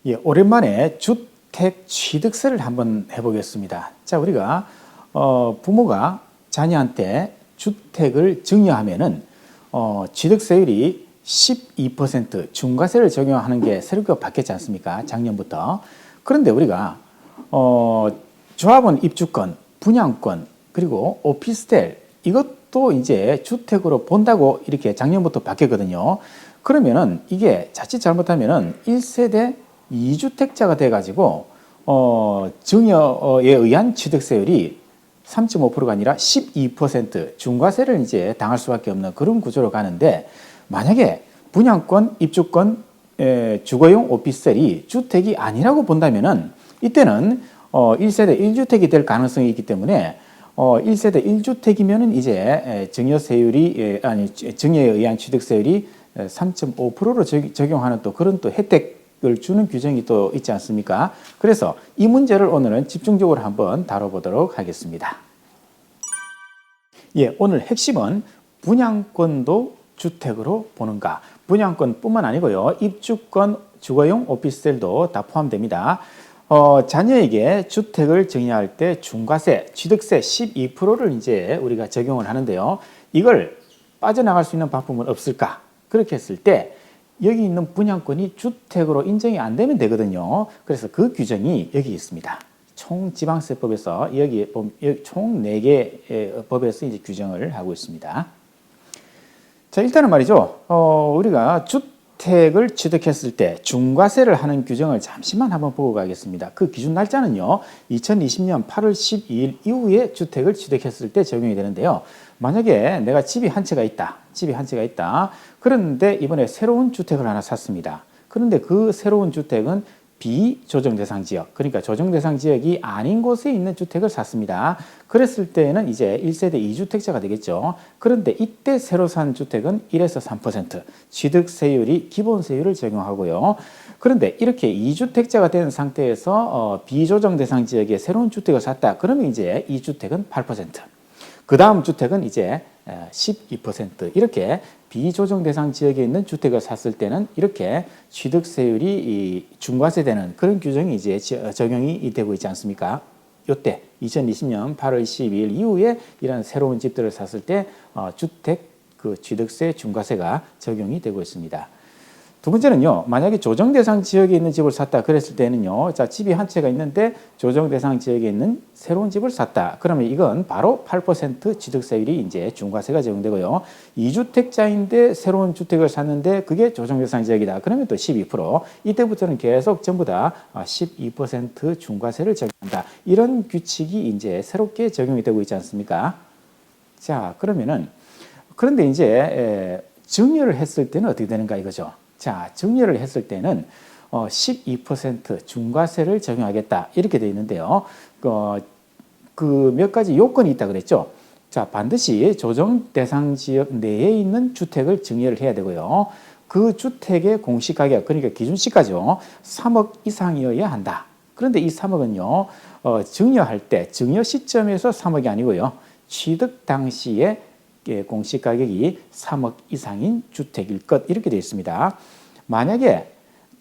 예, 오랜만에 주택 취득세를 한번 해보겠습니다. 자, 우리가 부모가 자녀한테 주택을 증여하면은 취득세율이 12% 중과세를 적용하는 게 새롭게 바뀌었지 않습니까? 작년부터. 그런데 우리가 조합원 입주권, 분양권, 그리고 오피스텔 이것도 이제 주택으로 본다고 이렇게 작년부터 바뀌었거든요. 그러면은 이게 자칫 잘못하면은 1세대 2주택자가 돼가지고 증여에 의한 취득세율이 3.5%가 아니라 12% 중과세를 이제 당할 수밖에 없는 그런 구조로 가는데, 만약에 분양권, 입주권, 주거용 오피스텔이 주택이 아니라고 본다면은 이때는 1세대 1주택이 될 가능성이 있기 때문에 1세대 1주택이면은 이제 증여세율이 아니 증여에 의한 취득세율이 3.5%로 적용하는 또 그런 또 혜택을 주는 규정이 또 있지 않습니까? 그래서 이 문제를 오늘은 집중적으로 한번 다뤄보도록 하겠습니다. 예, 오늘 핵심은 분양권도 주택으로 보는가? 분양권뿐만 아니고요, 입주권, 주거용 오피스텔도 다 포함됩니다. 자녀에게 주택을 증여할 때 중과세, 취득세 12%를 이제 우리가 적용을 하는데요. 이걸 빠져나갈 수 있는 방법은 없을까? 그렇게 했을 때 여기 있는 분양권이 주택으로 인정이 안 되면 되거든요. 그래서 그 규정이 여기 있습니다. 총지방세법에서 여기 총 4개 법에서 이제 규정을 하고 있습니다. 자, 일단은 말이죠. 우리가 주택을 취득했을 때 중과세를 하는 규정을 잠시만 한번 보고 가겠습니다. 그 기준 날짜는요, 2020년 8월 12일 이후에 주택을 취득했을 때 적용이 되는데요. 만약에 내가 집이 한 채가 있다. 그런데 이번에 새로운 주택을 하나 샀습니다. 그런데 그 새로운 주택은 비조정 대상 지역, 그러니까 조정 대상 지역이 아닌 곳에 있는 주택을 샀습니다. 그랬을 때는 이제 1세대 2주택자가 되겠죠. 그런데 이때 새로 산 주택은 1에서 3% 취득세율이 기본세율을 적용하고요. 그런데 이렇게 2주택자가 된 상태에서 비조정 대상 지역에 새로운 주택을 샀다. 그러면 이제 이 주택은 8%. 그 다음 주택은 이제 12% 이렇게 비조정 대상 지역에 있는 주택을 샀을 때는 이렇게 취득세율이 중과세되는 그런 규정이 이제 적용이 되고 있지 않습니까? 이때 2020년 8월 12일 이후에 이런 새로운 집들을 샀을 때 주택 그 취득세 중과세가 적용이 되고 있습니다. 두 번째는요, 만약에 조정 대상 지역에 있는 집을 샀다 그랬을 때는요, 자, 집이 한 채가 있는데 조정 대상 지역에 있는 새로운 집을 샀다. 그러면 이건 바로 8% 취득세율이 이제 중과세가 적용되고요. 2주택자인데 새로운 주택을 샀는데 그게 조정 대상 지역이다. 그러면 또 12%. 이때부터는 계속 전부 다 12% 중과세를 적용한다. 이런 규칙이 이제 새롭게 적용이 되고 있지 않습니까? 자, 그런데 이제 증여를 했을 때는 어떻게 되는가 이거죠. 자, 증여를 했을 때는 12% 중과세를 적용하겠다 이렇게 되어 있는데요. 그 몇 가지 요건이 있다 그랬죠. 자, 반드시 조정 대상 지역 내에 있는 주택을 증여를 해야 되고요. 그 주택의 공시가격, 그러니까 기준시가죠, 3억 이상이어야 한다. 그런데 이 3억은요, 증여할 때 증여 시점에서 3억이 아니고요, 취득 당시에 공시가격이 3억 이상인 주택일 것 이렇게 되어 있습니다. 만약에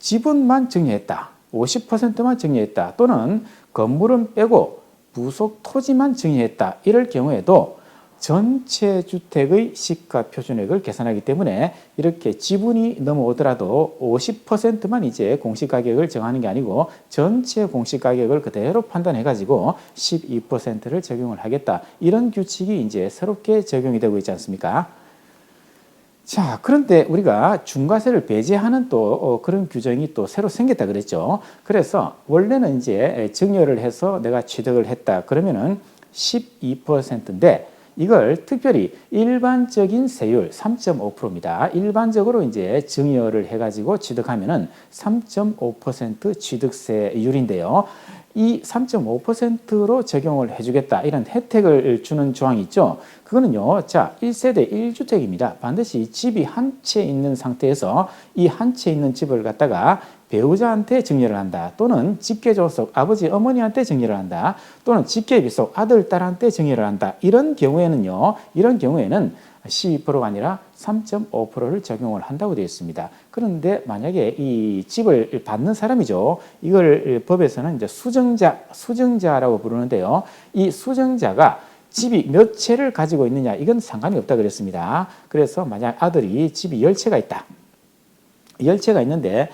지분만 증여했다, 50%만 증여했다, 또는 건물은 빼고 부속 토지만 증여했다 이럴 경우에도 전체 주택의 시가 표준액을 계산하기 때문에 이렇게 지분이 넘어오더라도 50%만 이제 공시가격을 정하는 게 아니고 전체 공시가격을 그대로 판단해 가지고 12%를 적용을 하겠다. 이런 규칙이 이제 새롭게 적용이 되고 있지 않습니까? 자, 그런데 우리가 중과세를 배제하는 또 그런 규정이 또 새로 생겼다 그랬죠. 그래서 원래는 이제 증여를 해서 내가 취득을 했다 그러면은 12%인데 이걸 특별히 일반적인 세율 3.5%입니다. 일반적으로 이제 증여를 해가지고 취득하면은 3.5% 취득세율인데요. 이 3.5%로 적용을 해주겠다 이런 혜택을 주는 조항이 있죠. 그거는요, 자, 1세대 1주택입니다. 반드시 집이 한 채 있는 상태에서 이 한 채 있는 집을 갖다가 배우자한테 증여를 한다, 또는 직계조 속 아버지 어머니한테 증여를 한다, 또는 직계비 속 아들 딸한테 증여를 한다. 이런 경우에는 12%가 아니라 3.5%를 적용을 한다고 되어 있습니다. 그런데 만약에 이 집을 받는 사람이죠. 이걸 법에서는 이제 수증자라고 부르는데요. 이 수증자가 집이 몇 채를 가지고 있느냐 이건 상관이 없다 그랬습니다. 그래서 만약 아들이 집이 10채가 있다. 10채가 있는데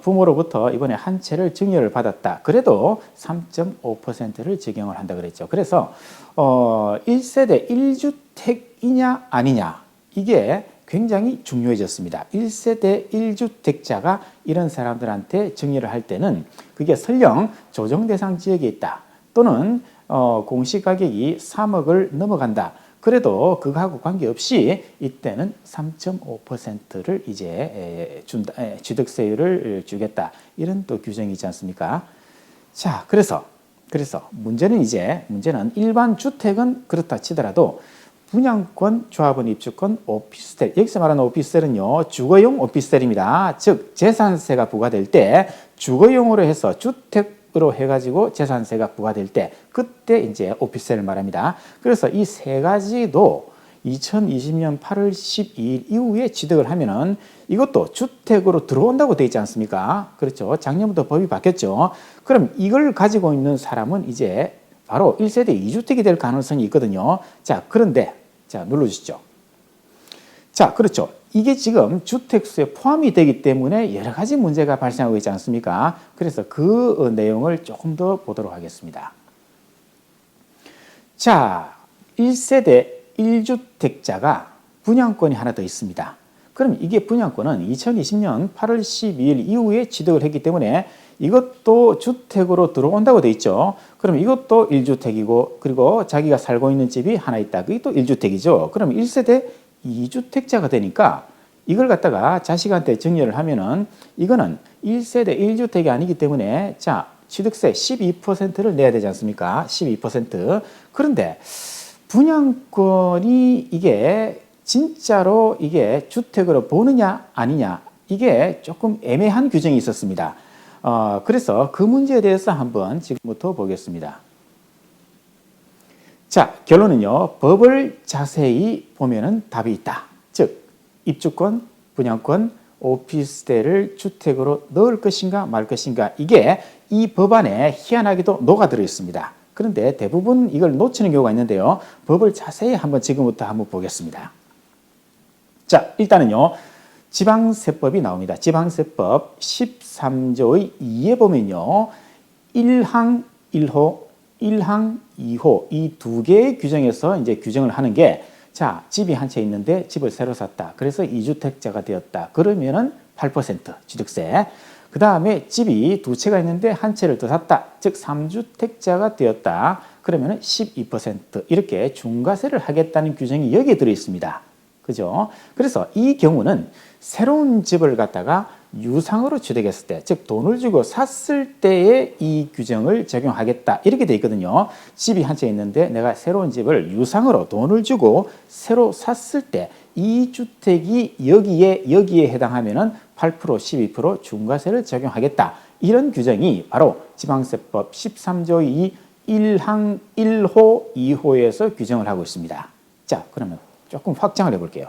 부모로부터 이번에 한 채를 증여를 받았다. 그래도 3.5%를 적용을 한다 그랬죠. 그래서 1세대 1주택이냐 아니냐 이게 굉장히 중요해졌습니다. 1세대 1주택자가 이런 사람들한테 증여를 할 때는 그게 설령 조정 대상 지역에 있다. 또는 공시가격이 3억을 넘어간다. 그래도 그거하고 관계없이 이때는 3.5%를 이제 취득세율을 주겠다. 이런 또 규정이 있지 않습니까? 자, 그래서 문제는 일반 주택은 그렇다 치더라도 분양권, 조합원 입주권, 오피스텔. 여기서 말하는 오피스텔은요, 주거용 오피스텔입니다. 즉, 재산세가 부과될 때 주거용으로 해서 주택으로 해가지고 재산세가 부과될 때 그때 이제 오피스텔을 말합니다. 그래서 이 세 가지도 2020년 8월 12일 이후에 취득을 하면은 이것도 주택으로 들어온다고 되어 있지 않습니까? 그렇죠. 작년부터 법이 바뀌었죠. 그럼 이걸 가지고 있는 사람은 이제 바로 1세대 2주택이 될 가능성이 있거든요. 자, 그런데 자, 눌러주시죠. 자, 그렇죠. 이게 지금 주택수에 포함이 되기 때문에 여러 가지 문제가 발생하고 있지 않습니까? 그래서 그 내용을 조금 더 보도록 하겠습니다. 자, 1세대 1주택자가 분양권이 하나 더 있습니다. 그럼 이게 분양권은 2020년 8월 12일 이후에 취득을 했기 때문에 이것도 주택으로 들어온다고 돼 있죠. 그럼 이것도 1주택이고 그리고 자기가 살고 있는 집이 하나 있다. 그게 또 1주택이죠. 그럼 1세대 2주택자가 되니까 이걸 갖다가 자식한테 증여를 하면은 이거는 1세대 1주택이 아니기 때문에 자, 취득세 12%를 내야 되지 않습니까? 12%. 그런데 분양권이 이게 진짜로 이게 주택으로 보느냐 아니냐 이게 조금 애매한 규정이 있었습니다. 그래서 그 문제에 대해서 한번 지금부터 보겠습니다. 자, 결론은요. 법을 자세히 보면은 답이 있다. 즉, 입주권, 분양권, 오피스텔을 주택으로 넣을 것인가 말 것인가 이게 이 법안에 희한하게도 녹아들어 있습니다. 그런데 대부분 이걸 놓치는 경우가 있는데요. 법을 자세히 한번 지금부터 한번 보겠습니다. 자, 일단은요. 지방세법이 나옵니다. 지방세법 13조의 2에 보면요. 1항 1호, 1항 2호 이 두 개의 규정에서 이제 규정을 하는 게 자, 집이 한 채 있는데 집을 새로 샀다. 그래서 2주택자가 되었다. 그러면은 8% 취득세. 그 다음에 집이 두 채가 있는데 한 채를 더 샀다. 즉 3주택자가 되었다. 그러면은 12% 이렇게 중과세를 하겠다는 규정이 여기에 들어 있습니다. 그죠? 그래서 이 경우는 새로운 집을 갖다가 유상으로 취득했을 때, 즉 돈을 주고 샀을 때의 이 규정을 적용하겠다 이렇게 돼 있거든요. 집이 한 채 있는데 내가 새로운 집을 유상으로 돈을 주고 새로 샀을 때 이 주택이 여기에 해당하면은 8% 12% 중과세를 적용하겠다. 이런 규정이 바로 지방세법 13조 2 1항 1호 2호에서 규정을 하고 있습니다. 자, 그러면 조금 확장을 해볼게요.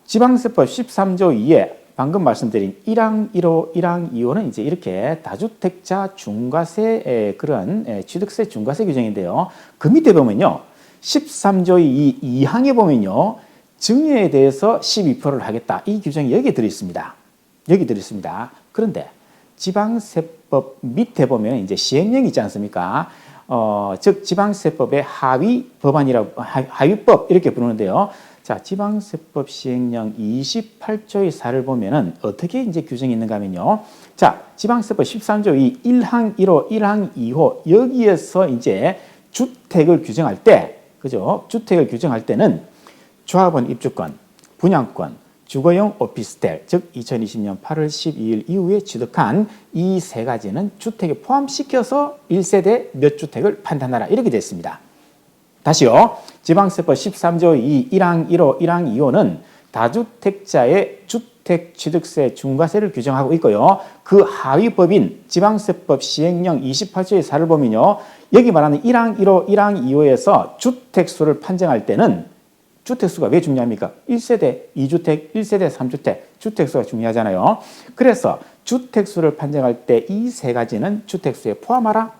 지방세법 13조 2에 방금 말씀드린 1항 1호, 1항 2호는 이제 이렇게 다주택자 중과세 그런 취득세 중과세 규정인데요. 그 밑에 보면요. 13조 2 2항에 보면요. 증여에 대해서 12%를 하겠다. 이 규정이 여기에 들어있습니다. 여기 들어있습니다. 그런데 지방세법 밑에 보면 이제 시행령이 있지 않습니까? 즉 지방세법의 하위 법안이라고 하위법 이렇게 부르는데요. 자, 지방세법 시행령 28조의 4를 보면은 어떻게 이제 규정이 있는가 하면요. 자, 지방세법 13조 2 1항 1호, 1항 2호 여기에서 이제 주택을 규정할 때, 그죠? 주택을 규정할 때는 조합원 입주권, 분양권, 주거용 오피스텔, 즉 2020년 8월 12일 이후에 취득한 이 세 가지는 주택에 포함시켜서 1세대 몇 주택을 판단하라 이렇게 됐습니다. 다시요. 지방세법 13조 2 1항 1호, 1항 2호는 다주택자의 주택 취득세 중과세를 규정하고 있고요. 그 하위법인 지방세법 시행령 28조의 4를 보면요. 여기 말하는 1항 1호, 1항 2호에서 주택수를 판정할 때는 주택수가 왜 중요합니까? 1세대 2주택, 1세대 3주택, 주택수가 중요하잖아요. 그래서 주택수를 판정할 때 이 세 가지는 주택수에 포함하라.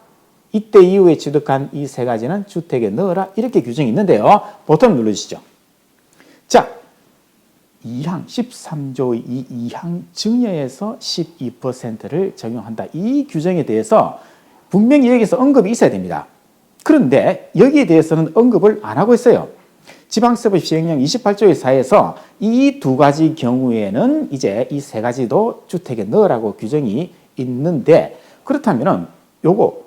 이때 이후에 취득한 이 세 가지는 주택에 넣어라. 이렇게 규정이 있는데요. 버튼 눌러주시죠. 자, 2항 13조 2항 증여에서 12%를 적용한다. 이 규정에 대해서 분명히 여기서 언급이 있어야 됩니다. 그런데 여기에 대해서는 언급을 안 하고 있어요. 지방세법 시행령 28조의 4에서 이 두 가지 경우에는 이제 이 세 가지도 주택에 넣으라고 규정이 있는데, 그렇다면은 요거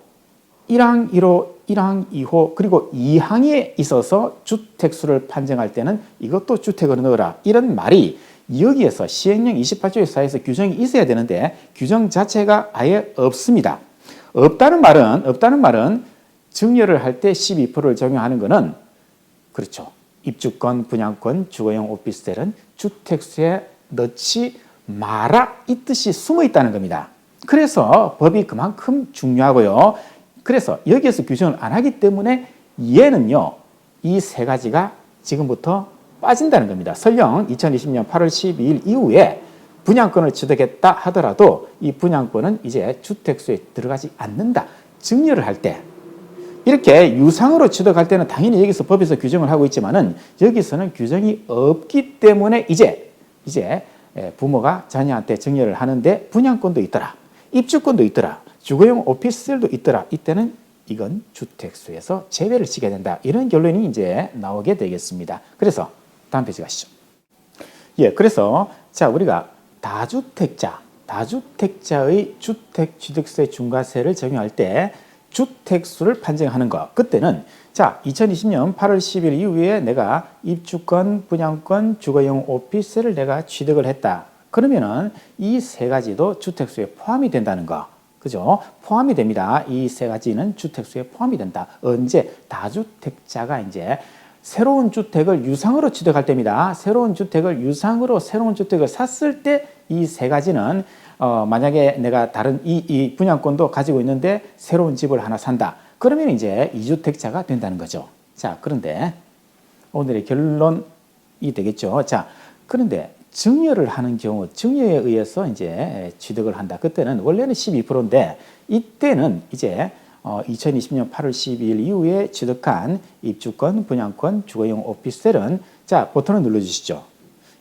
1항 1호, 1항 2호, 그리고 2항에 있어서 주택수를 판정할 때는 이것도 주택으로 넣어라. 이런 말이 여기에서 시행령 28조의 4에서 규정이 있어야 되는데 규정 자체가 아예 없습니다. 없다는 말은 증여를 할 때 12%를 적용하는 것은 그렇죠. 입주권, 분양권, 주거용 오피스텔은 주택수에 넣지 마라 이 뜻이 숨어 있다는 겁니다. 그래서 법이 그만큼 중요하고요. 그래서 여기에서 규정을 안 하기 때문에 얘는요, 이 세 가지가 지금부터 빠진다는 겁니다. 설령 2020년 8월 12일 이후에 분양권을 취득했다 하더라도 이 분양권은 이제 주택수에 들어가지 않는다. 증여를 할 때 이렇게 유상으로 취득할 때는 당연히 여기서 법에서 규정을 하고 있지만은 여기서는 규정이 없기 때문에 이제 부모가 자녀한테 증여를 하는데 분양권도 있더라, 입주권도 있더라, 주거용 오피스텔도 있더라. 이때는 이건 주택수에서 제외를 시켜야 된다. 이런 결론이 이제 나오게 되겠습니다. 그래서 다음 페이지 가시죠. 예, 그래서 자 우리가 다주택자의 주택취득세 중과세를 적용할 때 주택수를 판정하는 거. 그때는 자 2020년 8월 10일 이후에 내가 입주권, 분양권, 주거용 오피스를 내가 취득을 했다. 그러면은 이 세 가지도 주택수에 포함이 된다는 거. 그죠? 포함이 됩니다. 이 세 가지는 주택수에 포함이 된다. 언제? 다주택자가 이제 새로운 주택을 유상으로 취득할 때입니다. 새로운 주택을 샀을 때 이 세 가지는 만약에 내가 다른 이 분양권도 가지고 있는데 새로운 집을 하나 산다. 그러면 이제 2주택자가 된다는 거죠. 자, 그런데 오늘의 결론이 되겠죠. 자, 그런데 증여를 하는 경우, 증여에 의해서 이제 취득을 한다. 그때는 원래는 12%인데 이때는 이제 2020년 8월 12일 이후에 취득한 입주권, 분양권, 주거용 오피스텔은 자, 버튼을 눌러주시죠.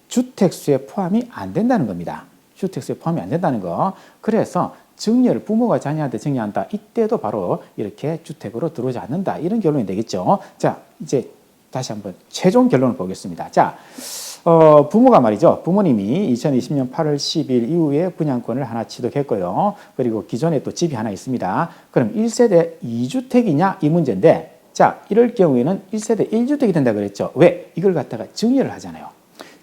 주택수에 포함이 안 된다는 겁니다. 주택수에 포함이 안 된다는 거. 그래서 증여를 부모가 자녀한테 증여한다. 이때도 바로 이렇게 주택으로 들어오지 않는다. 이런 결론이 되겠죠. 자, 이제 다시 한번 최종 결론을 보겠습니다. 자, 부모가 말이죠. 부모님이 2020년 8월 10일 이후에 분양권을 하나 취득했고요. 그리고 기존에 또 집이 하나 있습니다. 그럼 1세대 2주택이냐 이 문제인데, 자, 이럴 경우에는 1세대 1주택이 된다 그랬죠. 왜? 이걸 갖다가 증여를 하잖아요.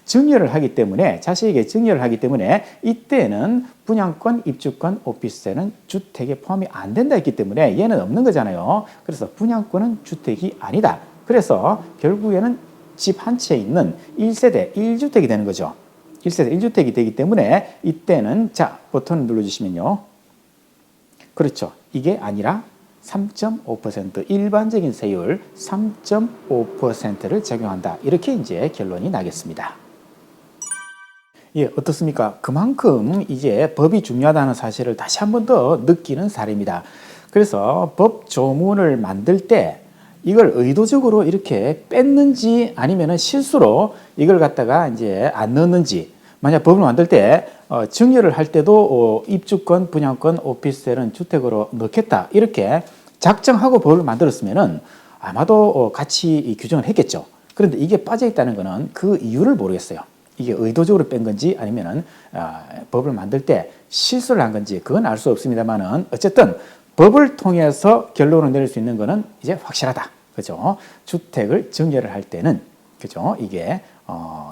증여를 하기 때문에, 자식에게 증여를 하기 때문에 이때는 분양권, 입주권, 오피스텔은 주택에 포함이 안 된다 했기 때문에 얘는 없는 거잖아요. 그래서 분양권은 주택이 아니다. 그래서 결국에는 집 한 채에 있는 1세대 1주택이 되는 거죠. 1세대 1주택이 되기 때문에 이때는 자, 버튼을 눌러주시면요. 그렇죠. 이게 아니라 3.5% 일반적인 세율 3.5%를 적용한다. 이렇게 이제 결론이 나겠습니다. 예, 어떻습니까? 그만큼 이제 법이 중요하다는 사실을 다시 한 번 더 느끼는 사례입니다. 그래서 법 조문을 만들 때 이걸 의도적으로 이렇게 뺐는지 아니면 실수로 이걸 갖다가 이제 안 넣었는지, 만약 법을 만들 때 증여를 할 때도 입주권, 분양권, 오피스텔은 주택으로 넣겠다 이렇게 작정하고 법을 만들었으면은 아마도 같이 규정을 했겠죠. 그런데 이게 빠져 있다는 거는 그 이유를 모르겠어요. 이게 의도적으로 뺀 건지 아니면은 법을 만들 때 실수를 한 건지 그건 알 수 없습니다만은 어쨌든 법을 통해서 결론을 내릴 수 있는 거는 이제 확실하다. 그죠? 주택을 증여를 할 때는 그죠? 이게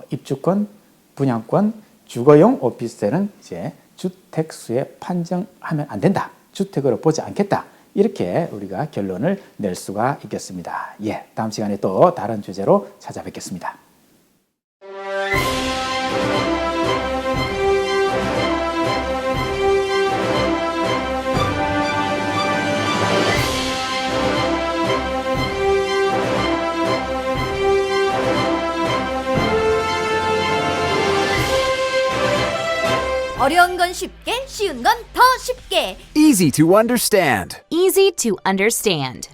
입주권, 분양권, 주거용 오피스텔은 이제 주택수에 판정하면 안 된다. 주택으로 보지 않겠다. 이렇게 우리가 결론을 낼 수가 있겠습니다. 예, 다음 시간에 또 다른 주제로 찾아뵙겠습니다. 쉽게, 쉬운 건 더 쉽게. Easy to understand. Easy to understand.